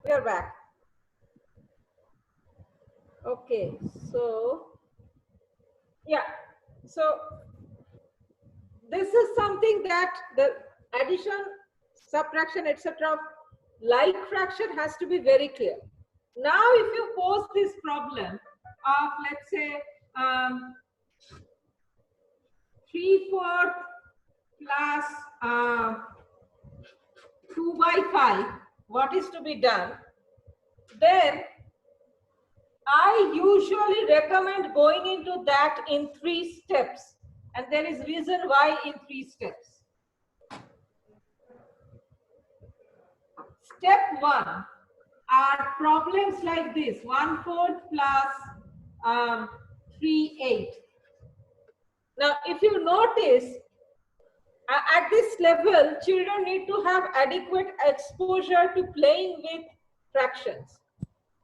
You're back. Okay, so yeah, so this is something that the addition, subtraction, etc. of like fraction has to be very clear. Now, if you pose this problem of, let's say, 3/4 plus 2/5, what is to be done? Then I usually recommend going into that in 3 steps. And there is reason why in 3 steps. Step 1 are problems like this: 1/4 plus 3/8. Now, if you notice, at this level, children need to have adequate exposure to playing with fractions.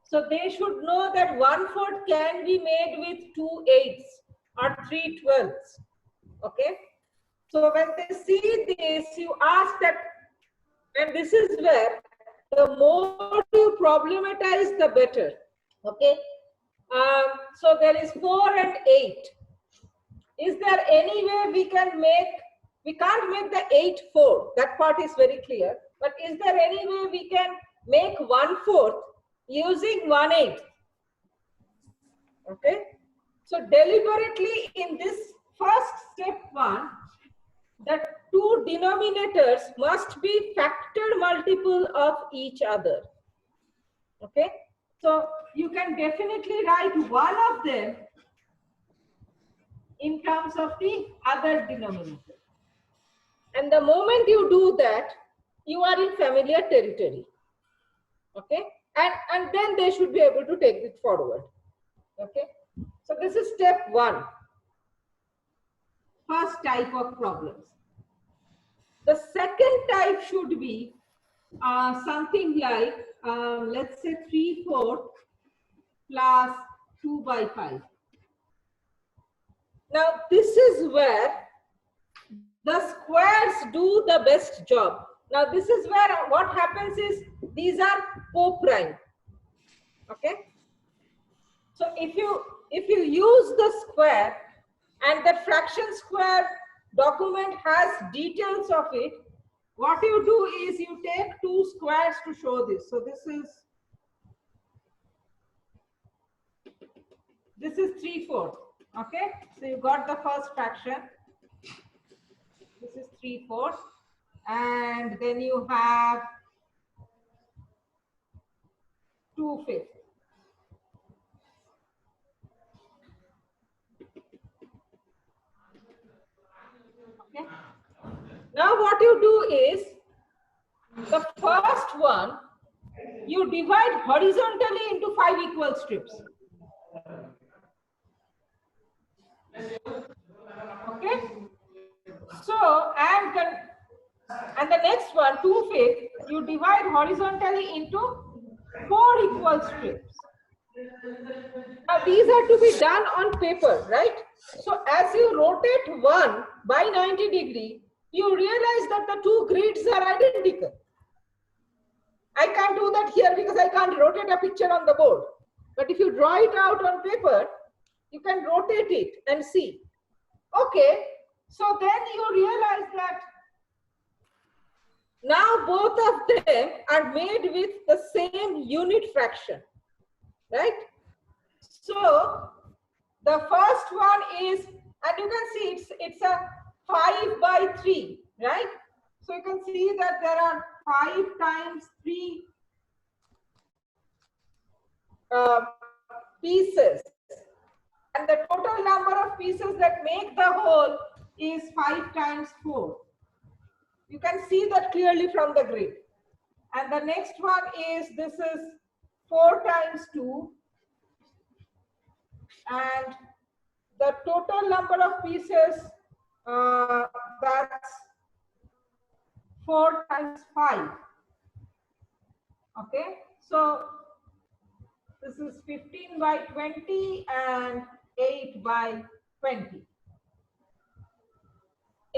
So they should know that 1/4 can be made with 2/8 or 3/12. Okay. So when they see this, you ask that, and this is where the more you problematize, the better. Okay. So there is 4 and 8. Is there any way we can make? We can't make the 8/4. That part is very clear. But is there any way we can make 1/4 using 1/8? Okay. So deliberately in this first step 1, the two denominators must be factor multiple of each other. Okay. So you can definitely write one of them in terms of the other denominator. And the moment you do that, you are in familiar territory. Okay. And then they should be able to take it forward. Okay. So this is step 1. First type of problems. The second type should be something like, let's say 3/4 plus 2/5. Now, this is where the squares do the best job. Now, this is where what happens is these are co-prime. Okay. So if you use the square, and the fraction square document has details of it, what you do is you take 2 squares to show this. So this is 3/4. Okay. So you got the first fraction. This is 3/4. And then you have 2/5. Okay. Now what you do is, the first one, you divide horizontally into 5 equal strips. Okay. So, and the next one, 2/5, you divide horizontally into 4 equal strips. Now these are to be done on paper, right? So as you rotate one by 90 degree, you realize that the 2 grids are identical. I can't do that here because I can't rotate a picture on the board. But if you draw it out on paper, you can rotate it and see. Okay, so then you realize that now both of them are made with the same unit fraction, right? So the first one is, and you can see it's a 5/3, right? So you can see that there are 5 times 3 pieces, and the total number of pieces that make the whole is 5 times 4. You can see that clearly from the grid. And the next one is, this is 4 times 2, and the total number of pieces, that's 4 times 5. Okay, so this is 15/20 and 8/20.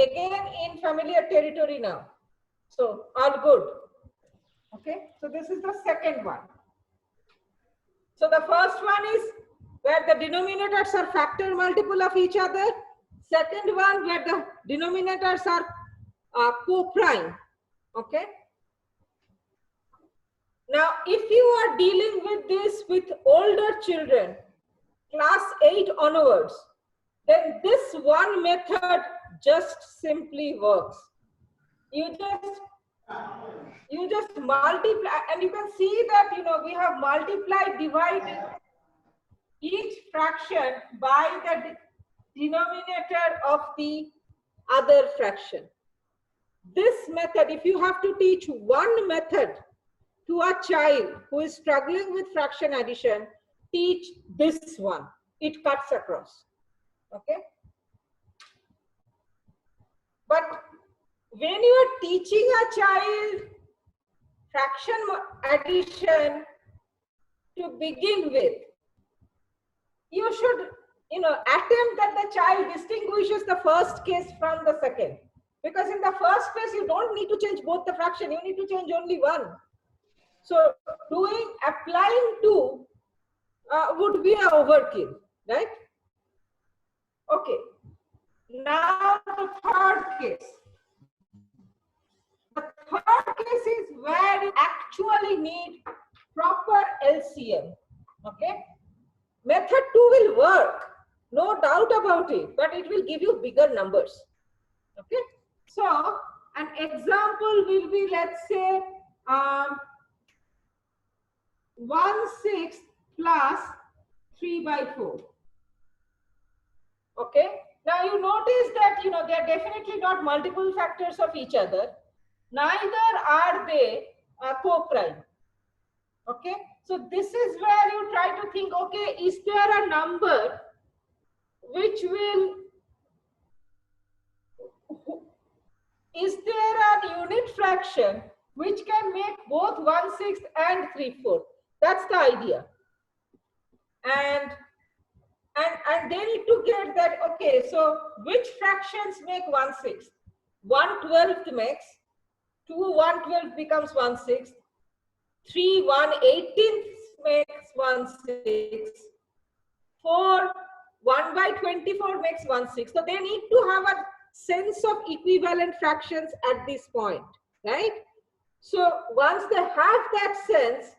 Again in familiar territory now. So all good. Okay, so this is the second one. So the first one is where the denominators are factor multiple of each other. Second one where the denominators are co-prime. Okay. Now, if you are dealing with this with older children, class 8 onwards, then this one method just simply works. You just multiply, and you can see that, you know, we have multiplied, divided each fraction by the denominator of the other fraction. This method, if you have to teach one method to a child who is struggling with fraction addition, teach this one. It cuts across. Okay. But when you are teaching a child fraction addition to begin with, you should, you know, attempt that the child distinguishes the first case from the second. Because in the first case, you don't need to change both the fraction, you need to change only one. So applying two would be an overkill, right? Okay. Now the third case. The third case is where you actually need proper LCM. Okay. Method 2 will work, no doubt about it, but it will give you bigger numbers. Okay. So an example will be, let's say, 1/6 plus 3/4. Okay. Now you notice that, you know, they are definitely not multiple factors of each other. Neither are they co-prime. Okay. So this is where you try to think, okay, is there a number which will, is there a unit fraction which can make both 1/6 and 3/4? That's the idea. And they need to get that, okay, so which fractions make 1/6? 1/12 makes, 2 1/12 becomes 1/6, 3 1/18 makes 1/6, 4 1/24 makes 1/6. So they need to have a sense of equivalent fractions at this point, right? So once they have that sense,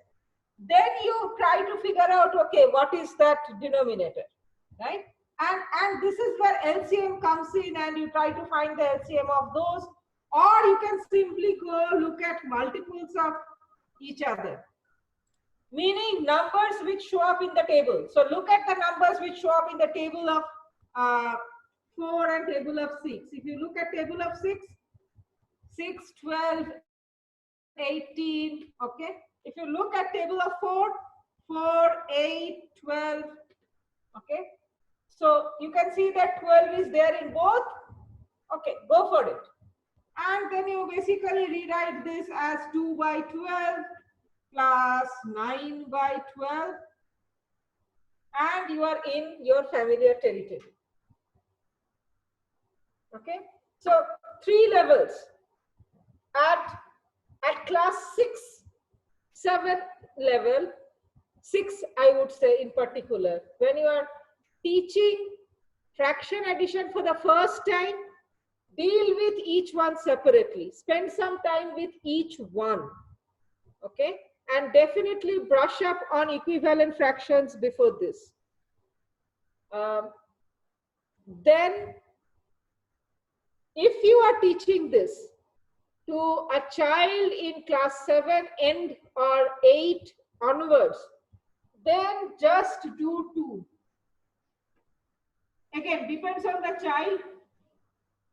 then you try to figure out, okay, what is that denominator, right? And this is where LCM comes in, and you try to find the LCM of those, or you can simply go look at multiples of each other, meaning numbers which show up in the table. So look at the numbers which show up in the table of 4 and table of 6. If you look at table of 6, 6, 12, 18, okay? If you look at table of 4, 4, 8, 12, okay? So you can see that 12 is there in both. Okay, go for it. And then you basically rewrite this as 2/12 plus 9/12, and you are in your familiar territory. Okay, so 3 levels. At class 6, 7 level, 6 I would say in particular, when you are teaching fraction addition for the first time, deal with each one separately. Spend some time with each one. Okay, and definitely brush up on equivalent fractions before this. Then, if you are teaching this to a child in class 7 and or 8 onwards, then just do 2. Again, depends on the child,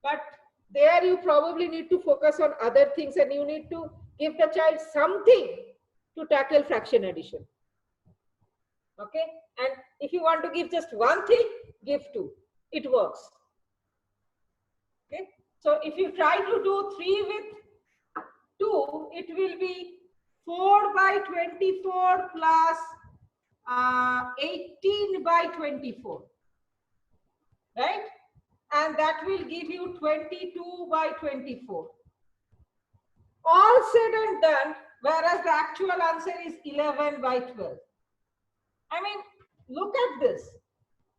but there you probably need to focus on other things, and you need to give the child something to tackle fraction addition. Okay, and if you want to give just one thing, give 2. It works. Okay, so if you try to do 3 with 2, it will be 4/24 plus 18/24, right? And that will give you 22/24. All said and done, whereas the actual answer is 11 by 12. I mean, look at this.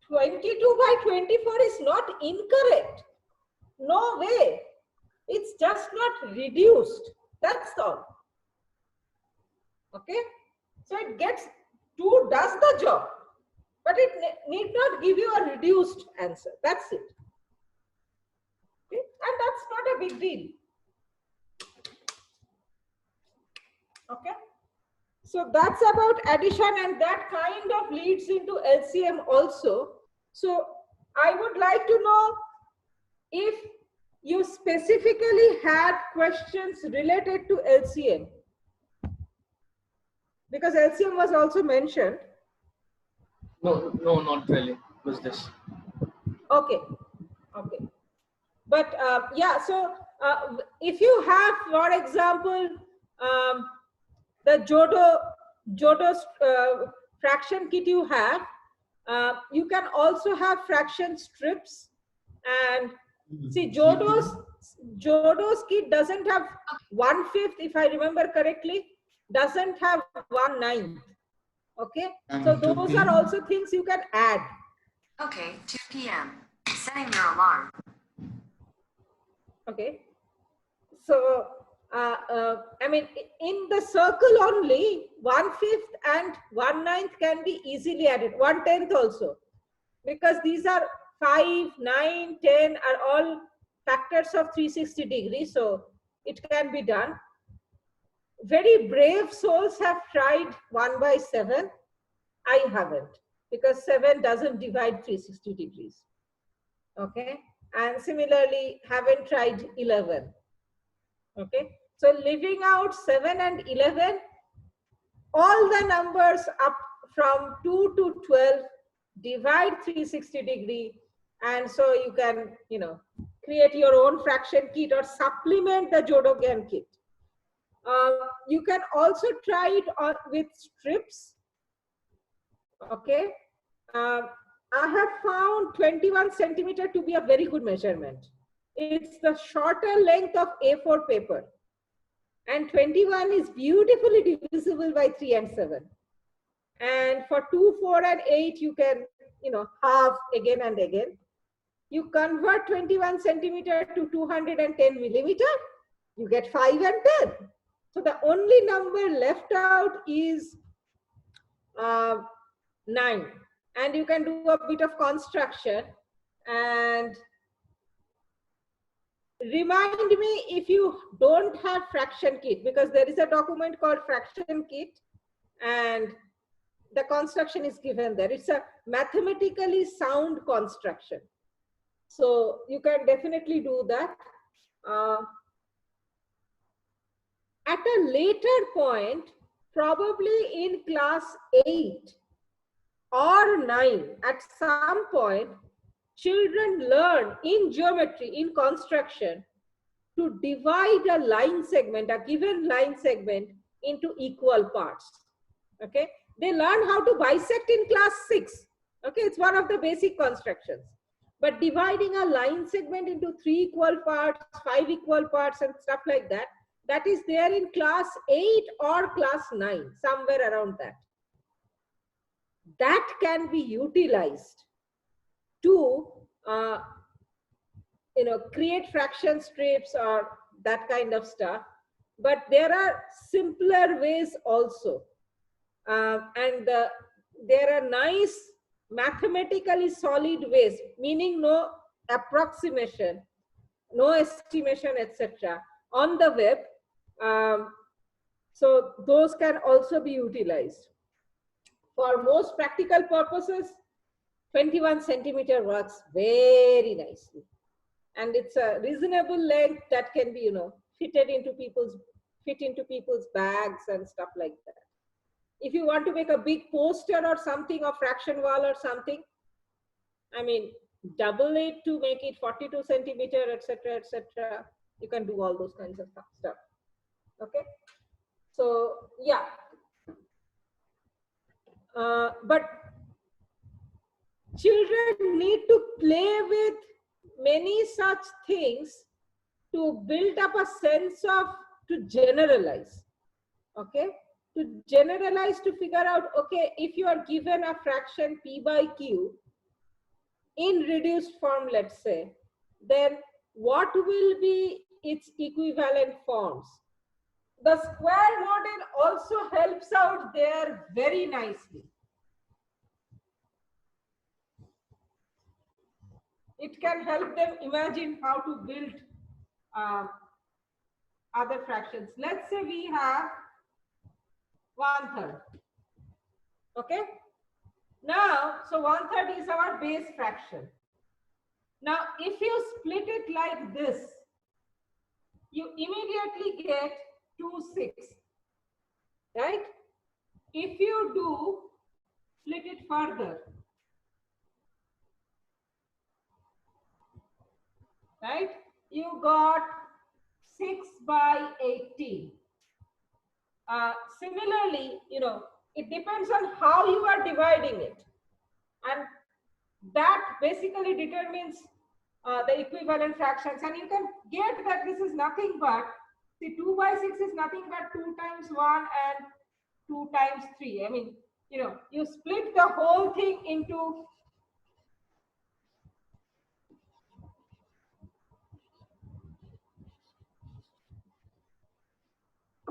22 by 24 is not incorrect. No way. It's just not reduced. That's all. Okay. So it gets 2 does the job, but it need not give you a reduced answer. That's it. Okay. And that's not a big deal. Okay. So that's about addition, and that kind of leads into LCM also. So I would like to know if you specifically had questions related to LCM, because LCM was also mentioned. No, not really. Was this? Okay, okay. But yeah, so if you have, for example, the Jodo's fraction kit you have, you can also have fraction strips. And see, Jodo's kit doesn't have 1/5, if I remember correctly, doesn't have 1/9. Okay, so those are also things you can add. Okay, 2 p.m. Setting your alarm. Okay, so I mean, in the circle only, 1/5 and 1/9 can be easily added, 1/10 also, because these are 5, 9, 10 are all factors of 360 degrees, so it can be done. Very brave souls have tried 1/7. I haven't, because 7 doesn't divide 360 degrees. Okay, and similarly haven't tried 11. Okay, so leaving out 7 and 11, all the numbers up from 2 to 12 divide 360 degree, and so you can, you know, create your own fraction kit or supplement the Jodogan kit. You can also try it with strips. Okay, I have found 21 centimeter to be a very good measurement. It's the shorter length of A4 paper, and 21 is beautifully divisible by 3 and 7. And for 2, 4, and 8, you can, you know, halve again and again. You convert 21 centimeter to 210 millimeter, you get 5 and 10. So the only number left out is 9. And you can do a bit of construction. And remind me if you don't have fraction kit, because there is a document called fraction kit and the construction is given there. It's a mathematically sound construction. So you can definitely do that. At a later point, probably in class 8 or 9, at some point, children learn in geometry, in construction, to divide a line segment, a given line segment, into equal parts. Okay, they learn how to bisect in class 6. Okay, it's one of the basic constructions. But dividing a line segment into 3 equal parts, 5 equal parts, and stuff like that, that is there in class 8 or class 9, somewhere around that. That can be utilized to you know, create fraction strips or that kind of stuff. But there are simpler ways also. And there are nice mathematically solid ways, meaning no approximation, no estimation, etc., on the web. So those can also be utilized. For most practical purposes, 21 centimeter works very nicely. And it's a reasonable length that can be, you know, fit into people's bags and stuff like that. If you want to make a big poster or something, or fraction wall or something, I mean, double it to make it 42 centimeter, etc., etc. You can do all those kinds of stuff. Okay. So yeah. But children need to play with many such things to build up a sense of, to generalize. Okay, to generalize, to figure out, okay, if you are given a fraction p by q in reduced form, let's say, then what will be its equivalent forms? The square model also helps out there very nicely. It can help them imagine how to build other fractions. Let's say we have 1/3. Okay. Now, so 1/3 is our base fraction. Now, if you split it like this, you immediately get 2/6, right? If you do split it further, right, you got 6/18. Similarly, it depends on how you are dividing it, and that basically determines the equivalent fractions. And you can get that this is nothing but, see, 2/6 is nothing but 2 times 1 and 2 times 3. I mean, you split the whole thing into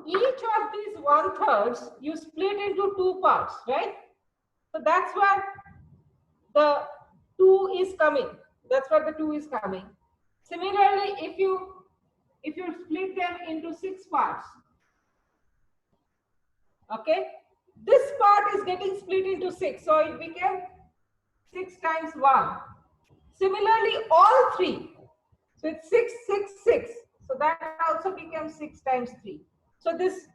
each of these 1/3, you split into 2 parts, right? So that's where the 2 is coming. That's where the 2 is coming. Similarly, if you split them into 6 parts, okay, this part is getting split into 6, so it became 6 times 1. Similarly, all 3, so it's 6, 6, 6. So that also becomes 6 times 3. So this,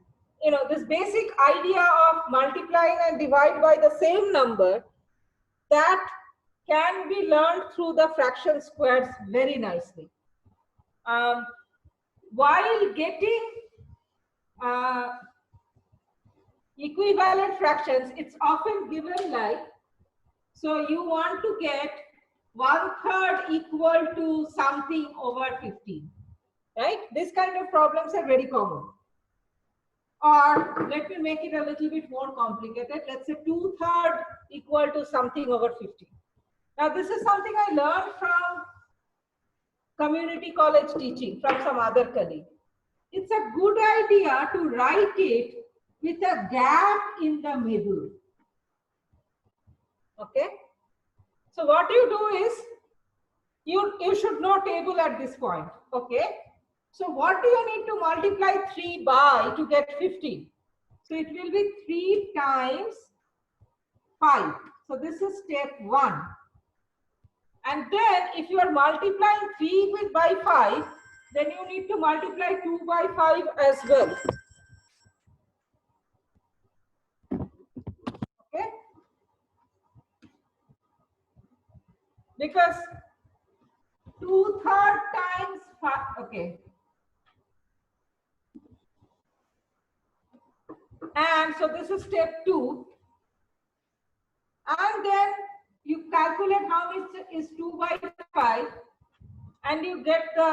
this basic idea of multiplying and divide by the same number, that can be learned through the fraction squares very nicely. While getting equivalent fractions, it's often given like, so you want to get 1/3 equal to something over 15, right? This kind of problems are very common. Or let me make it a little bit more complicated. Let's say 2/3 equal to something over 15. Now this is something I learned from community college teaching from some other colleague. It's a good idea to write it with a gap in the middle. Okay. So what you do is, you should know table at this point. Okay. So what do you need to multiply 3 by to get 15? So it will be 3 times 5. So this is step 1. And then if you are multiplying 3 by 5, then you need to multiply 2 by 5 as well. Okay? Because 2/3 times 5, okay. And so this is step 2. And then you calculate how much is 2 by 5, and you get the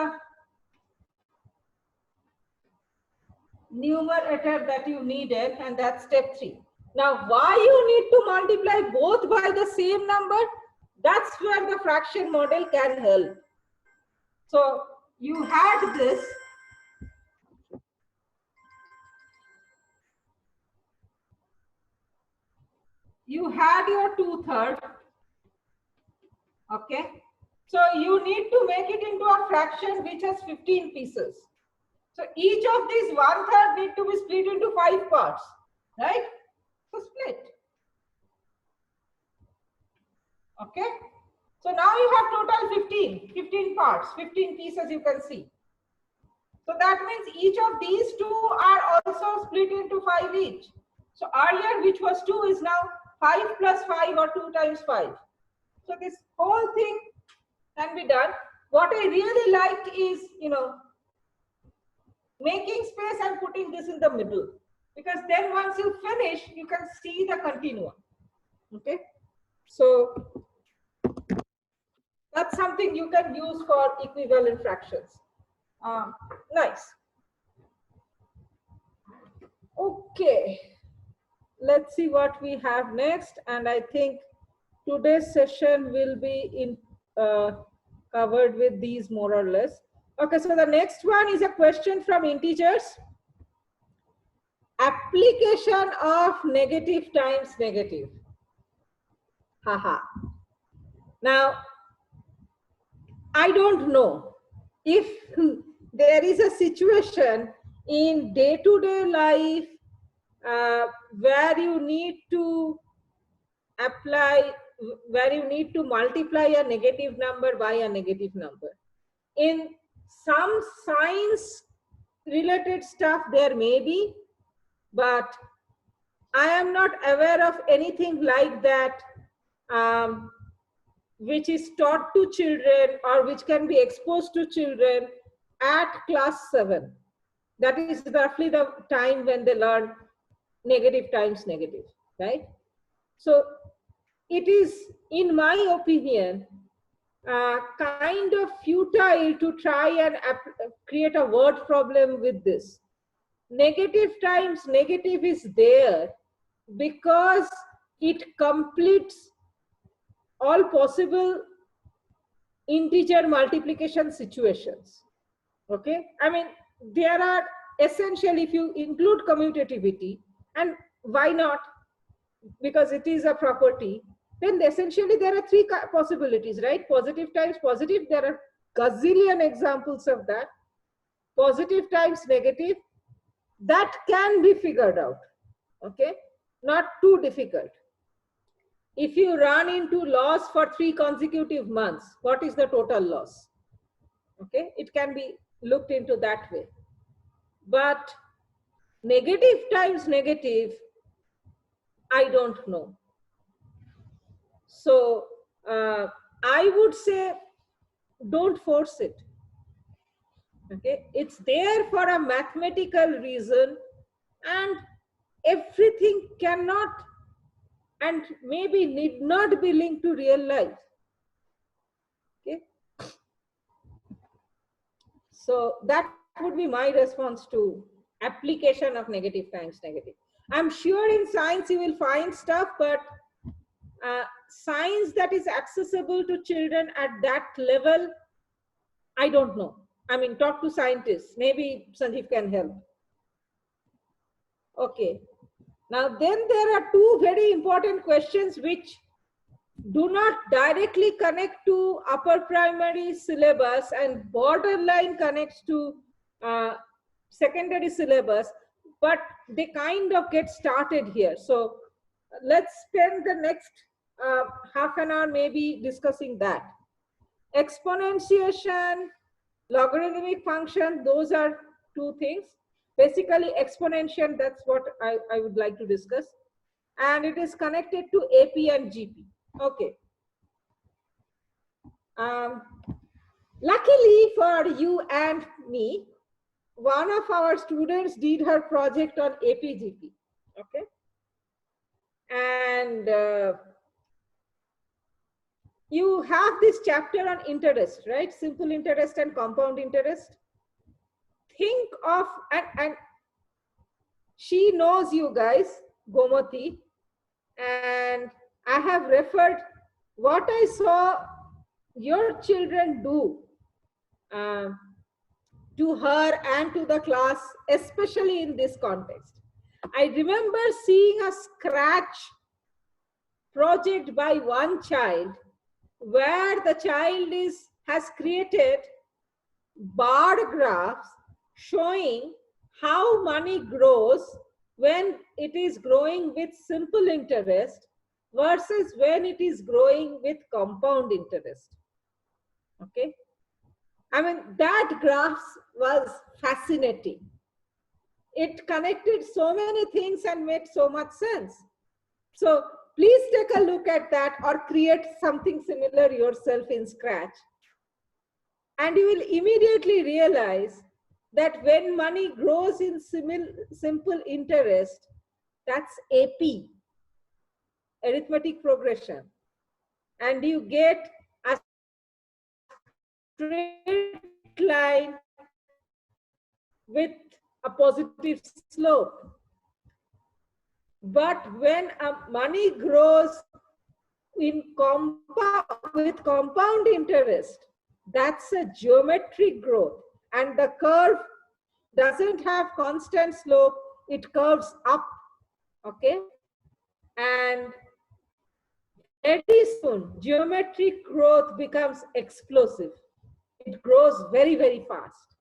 numerator that you needed, and that's step 3. Now, why you need to multiply both by the same number? That's where the fraction model can help. So you had this. You had your 2/3. Okay. So you need to make it into a fraction which has 15 pieces. So each of these 1/3 need to be split into 5 parts, right? So split. Okay. So now you have total 15 parts, 15 pieces you can see. So that means each of these 2 are also split into 5 each. So earlier, which was 2, is now 5 plus 5 or 2 times 5. So this whole thing can be done. What I really like is, making space and putting this in the middle, because then once you finish, you can see the continuum. Okay. So that's something you can use for equivalent fractions. Nice. Okay, let's see what we have next. And I think today's session will be covered with these more or less. Okay, so the next one is a question from integers. Application of negative times negative. Haha. Now, I don't know if there is a situation in day-to-day life where you need to apply, where you need to multiply a negative number by a negative number. In some science related stuff there may be, but I am not aware of anything like that which is taught to children or which can be exposed to children at class 7. That is roughly the time when they learn negative times negative, right? So it is, in my opinion, kind of futile to try and create a word problem with this. Negative times negative is there because it completes all possible integer multiplication situations. Okay, I mean, there are essentially, if you include commutativity, and why not, because it is a property, then essentially there are three possibilities, right? Positive times positive, there are gazillion examples of that. Positive times negative, that can be figured out. Okay, not too difficult. If you run into loss for 3 consecutive months, what is the total loss? Okay, it can be looked into that way. But negative times negative, I don't know. So I would say don't force it. Okay, it's there for a mathematical reason, and everything cannot and maybe need not be linked to real life. Okay, so that would be my response to application of negative times negative. I'm sure in science you will find stuff, but science that is accessible to children at that level, I don't know. I mean, talk to scientists. Maybe Sanjeev can help. Okay. Now, then there are two very important questions which do not directly connect to upper primary syllabus and borderline connects to secondary syllabus, but they kind of get started here. So let's spend the next half an hour maybe discussing that. Exponentiation, logarithmic function, those are two things. Basically exponentiation, that's what I would like to discuss. And it is connected to AP and GP. Okay. Luckily for you and me, one of our students did her project on AP-GP. Okay. And you have this chapter on interest, right? Simple interest and compound interest. Think of, and she knows you guys, Gomati, and I have referred what I saw your children do to her and to the class, especially in this context. I remember seeing a scratch project by one child where the child has created bar graphs showing how money grows when it is growing with simple interest versus when it is growing with compound interest. Okay, I mean, that graph was fascinating. It connected so many things and made so much sense. So please take a look at that or create something similar yourself in Scratch. And you will immediately realize that when money grows in simple interest, that's AP, arithmetic progression. And you get a straight line with a positive slope. But when money grows with compound interest, that's a geometric growth, and the curve doesn't have constant slope, it curves up. Okay, and very soon geometric growth becomes explosive. It grows very, very fast.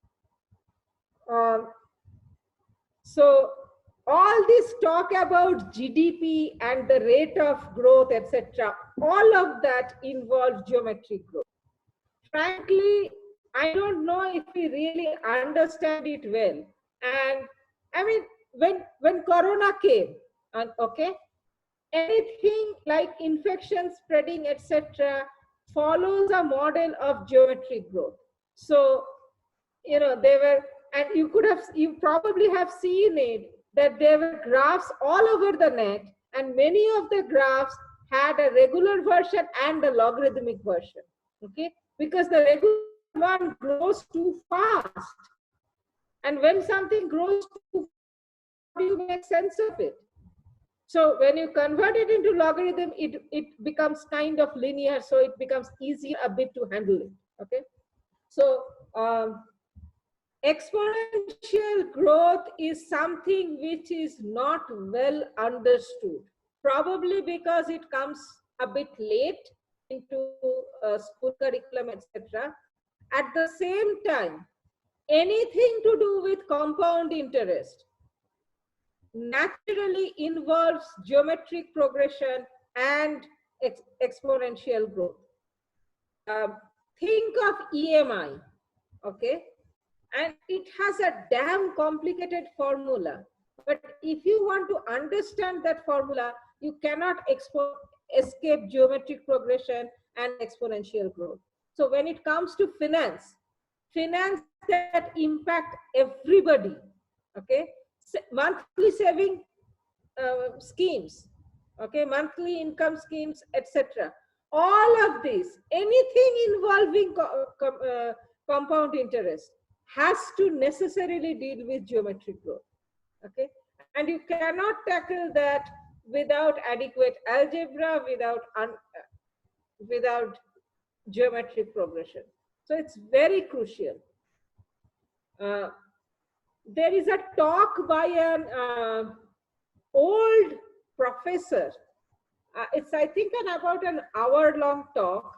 um, so all this talk about GDP and the rate of growth, etc., all of that involves geometric growth. Frankly, I don't know if we really understand it well. And I mean, when Corona came, and okay, anything like infection spreading, etc., follows a model of geometric growth. So, they were, and you probably have seen it, that there were graphs all over the net, and many of the graphs had a regular version and a logarithmic version. Okay, because the regular one grows too fast, and when something grows too fast, how do you make sense of it? So when you convert it into logarithm, it becomes kind of linear, so it becomes easier a bit to handle it. Okay, so exponential growth is something which is not well understood, probably because it comes a bit late into school curriculum, etc. At the same time, anything to do with compound interest naturally involves geometric progression and exponential growth. Think of EMI, okay? And it has a damn complicated formula. But if you want to understand that formula, you cannot escape geometric progression and exponential growth. So when it comes to finance that impact everybody, okay? Monthly saving schemes, okay, monthly income schemes, etc. All of this, anything involving compound interest, has to necessarily deal with geometric growth. Okay, and you cannot tackle that without adequate algebra, without geometric progression. So it's very crucial. There is a talk by an old professor. It's, I think, about an hour-long talk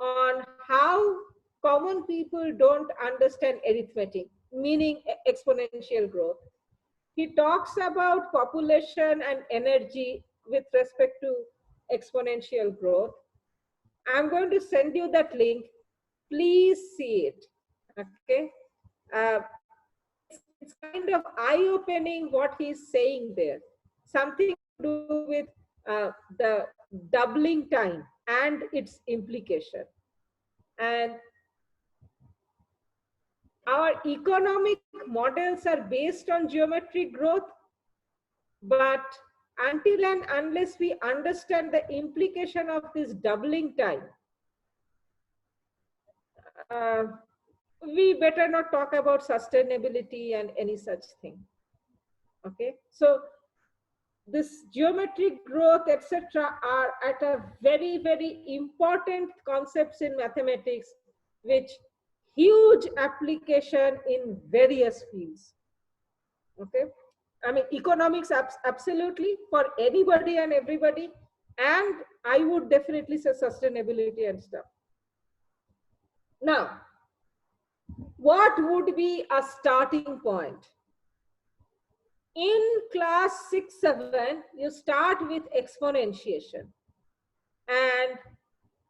on how common people don't understand arithmetic, meaning exponential growth. He talks about population and energy with respect to exponential growth. I'm going to send you that link. Please see it. Okay. It's kind of eye-opening what he's saying there. Something to do with the doubling time and its implication. And our economic models are based on geometric growth, but until and unless we understand the implication of this doubling time, we better not talk about sustainability and any such thing. Okay, so this geometric growth, etc., are at a very, very important concepts in mathematics, which huge application in various fields. Okay, I mean, economics absolutely for anybody and everybody, and I would definitely say sustainability and stuff. Now, what would be a starting point? In class 6, 7, you start with exponentiation, and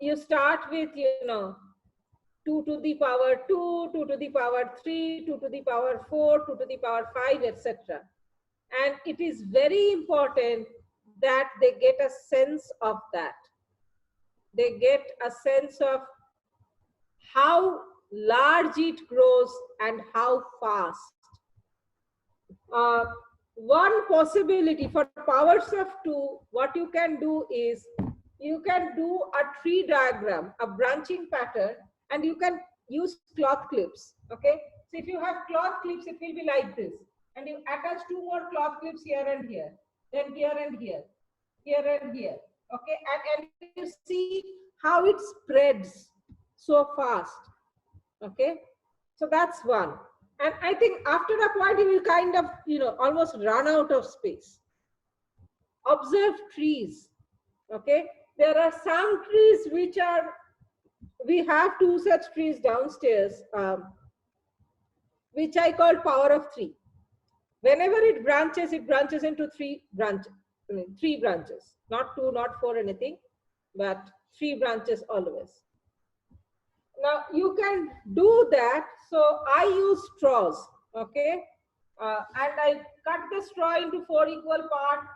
you start with 2 to the power 2, 2 to the power 3, 2 to the power 4, 2 to the power 5, etc. And it is very important that they get a sense of that. They get a sense of how large it grows and how fast. One possibility for powers of 2, what you can do is you can do a tree diagram, a branching pattern, and you can use cloth clips. Okay, so if you have cloth clips, it will be like this, and you attach 2 more cloth clips here and here. then here and here, here and here. Okay, and you see how it spreads so fast. Okay, so that's one. And I think after a point, you will kind of, almost run out of space. Observe trees. Okay, there are some trees which are, we have two such trees downstairs, which I call power of three. Whenever it branches into three branches. Three branches, not two, not four, anything, but three branches always. Now you can do that. So I use straws, okay, and I cut the straw into 4 equal parts,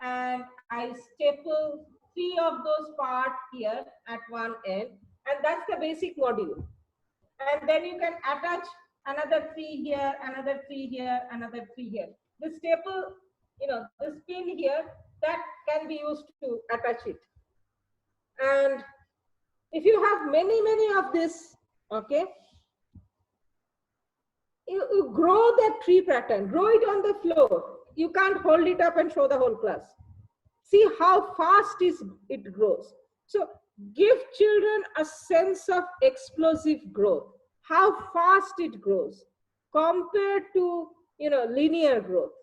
and I staple 3 of those parts here at one end, and that's the basic module. And then you can attach another 3 here, another 3 here, another 3 here. The staple, this pin here, that can be used to attach it. And if you have many of this, okay, you grow that tree pattern, grow it on the floor. You can't hold it up and show the whole class. See how fast it grows. So give children a sense of explosive growth, how fast it grows compared to, linear growth.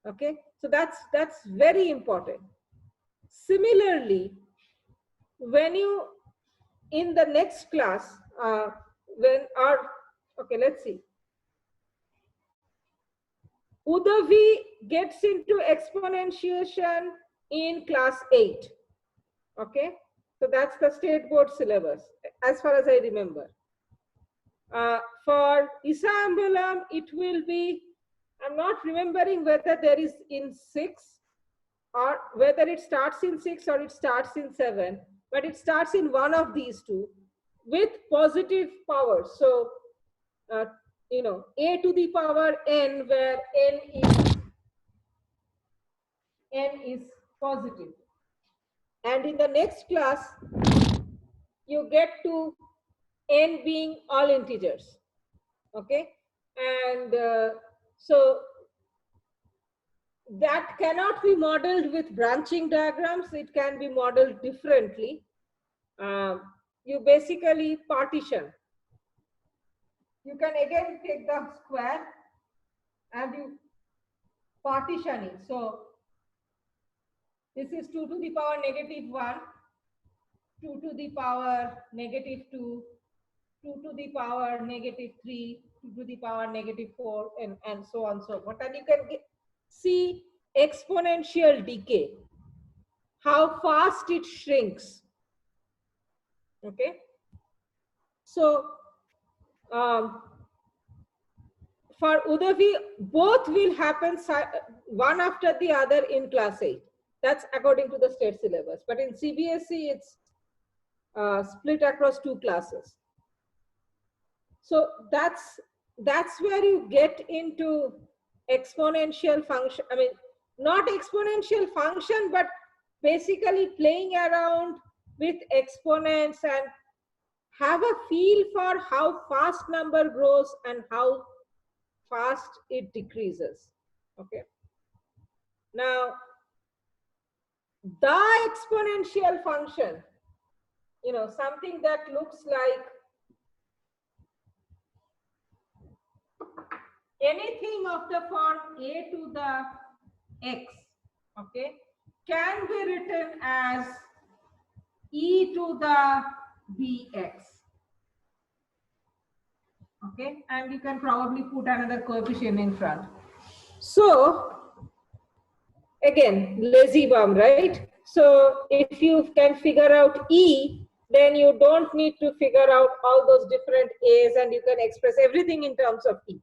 Okay, so that's very important. Similarly, when you, in the next class, okay, let's see. Udavi gets into exponentiation in class 8. Okay, so that's the state board syllabus, as far as I remember. For Isambulam, it will be, I'm not remembering whether there is in 6 or whether it starts in 6 or it starts in 7, but it starts in one of these two with positive powers. So, a to the power n, where n is positive. And in the next class, you get to n being all integers. Okay, and so that cannot be modeled with branching diagrams. It can be modeled differently. You basically partition. You can again take the square and you partition it. So this is 2 to the power negative 1, 2 to the power negative 2, 2 to the power negative 3, 2 to the power negative 4, and so on and so forth. And you can see exponential decay, how fast it shrinks. Okay, so for Udavi, both will happen one after the other in class 8. That's according to the state syllabus. But in CBSE, it's split across 2 classes. So that's where you get into exponential function. I mean, not exponential function, but basically playing around with exponents and have a feel for how fast number grows and how fast it decreases. Okay. Now, the exponential function, something that looks like anything of the form a to the x, okay, can be written as e to the bx. Okay, and you can probably put another coefficient in front. So again, lazy bum, right? So if you can figure out e, then you don't need to figure out all those different a's, and you can express everything in terms of e.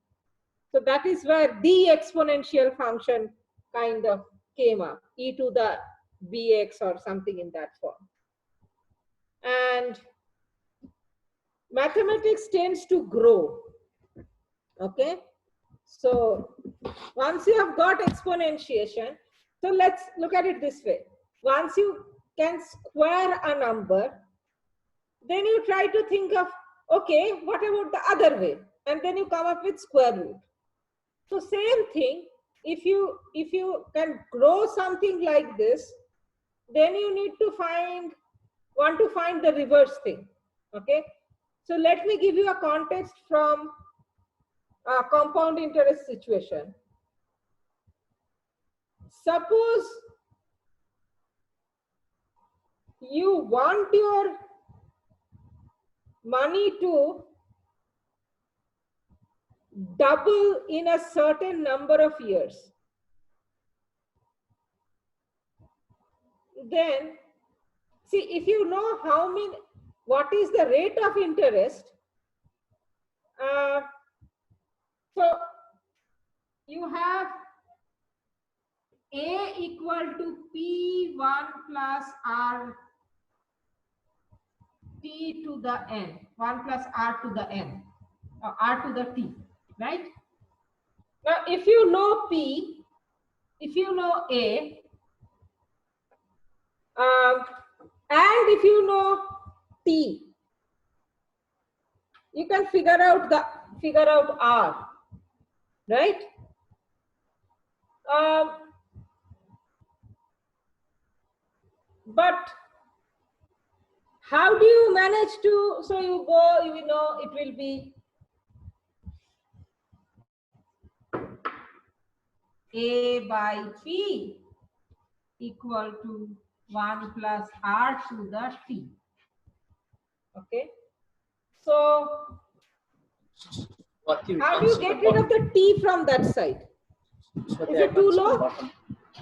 So that is where the exponential function kind of came up, e to the bx or something in that form. And mathematics tends to grow. Okay, so once you have got exponentiation, so let's look at it this way. Once you can square a number, then you try to think of, okay, what about the other way? And then you come up with square root. So same thing, if you can grow something like this, then you need to want to find the reverse thing. Okay, so let me give you a context from a compound interest situation. Suppose you want your money to double in a certain number of years. Then, see, if you know what is the rate of interest, so you have A equal to P1 plus R T to the N, 1 plus R to the N, or R to the T, right? Now, if you know P, if you know A, and if you know T, you can figure out R, right? But how do you manage to, so you know it will be A by P equal to 1 plus R to the T. Okay. So how do you get rid of the T from that side? Is it too low?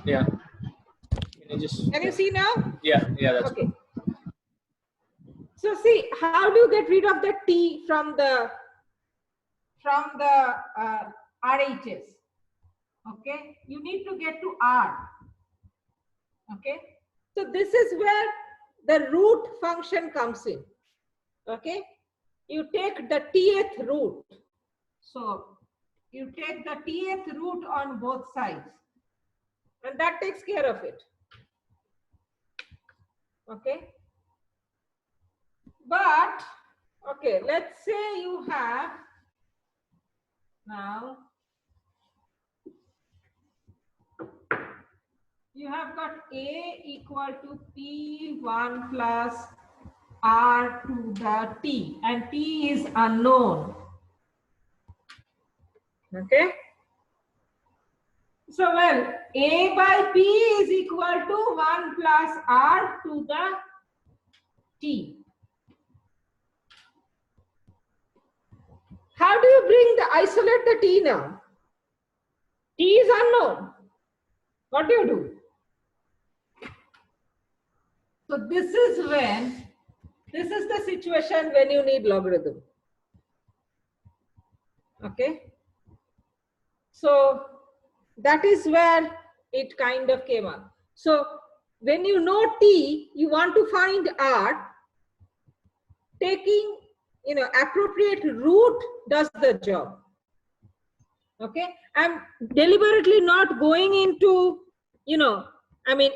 Yeah. Can you see now? Yeah, that's okay. So see, how do you get rid of the T from the RHS? Okay, you need to get to R. Okay, so this is where the root function comes in. Okay, you take the Tth root. So you take the Tth root on both sides, and that takes care of it. Okay, but okay, let's say you have now you have got A equal to P1 plus R to the T, and T is unknown. Okay. So, well, A by P is equal to 1 plus R to the T. How do you isolate the T now? T is unknown. What do you do? So this is the situation when you need logarithm. Okay. So that is where it kind of came up. So when you know T, you want to find R, taking appropriate root does the job. Okay, I'm deliberately not going into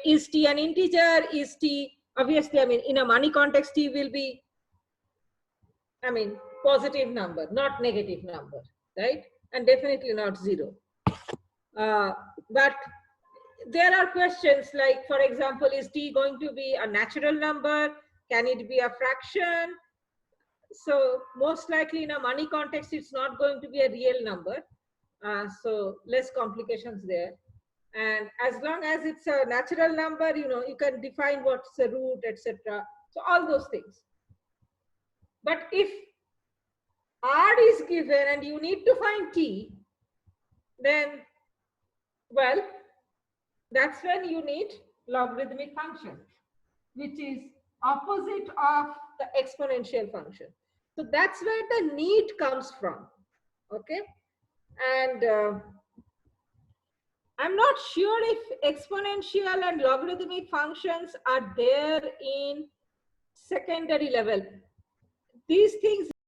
is T an integer? Is T obviously, in a money context, T will be positive number, not negative number, right? And definitely not 0. But there are questions like, for example, is T going to be a natural number? Can it be a fraction? So most likely in a money context, it's not going to be a real number. So less complications there. And as long as it's a natural number, you can define what's the root, etc. So all those things. But if R is given and you need to find T, then, well, that's when you need logarithmic function, which is opposite of the exponential function. So that's where the need comes from. Okay. And I'm not sure if exponential and logarithmic functions are there in secondary level. These things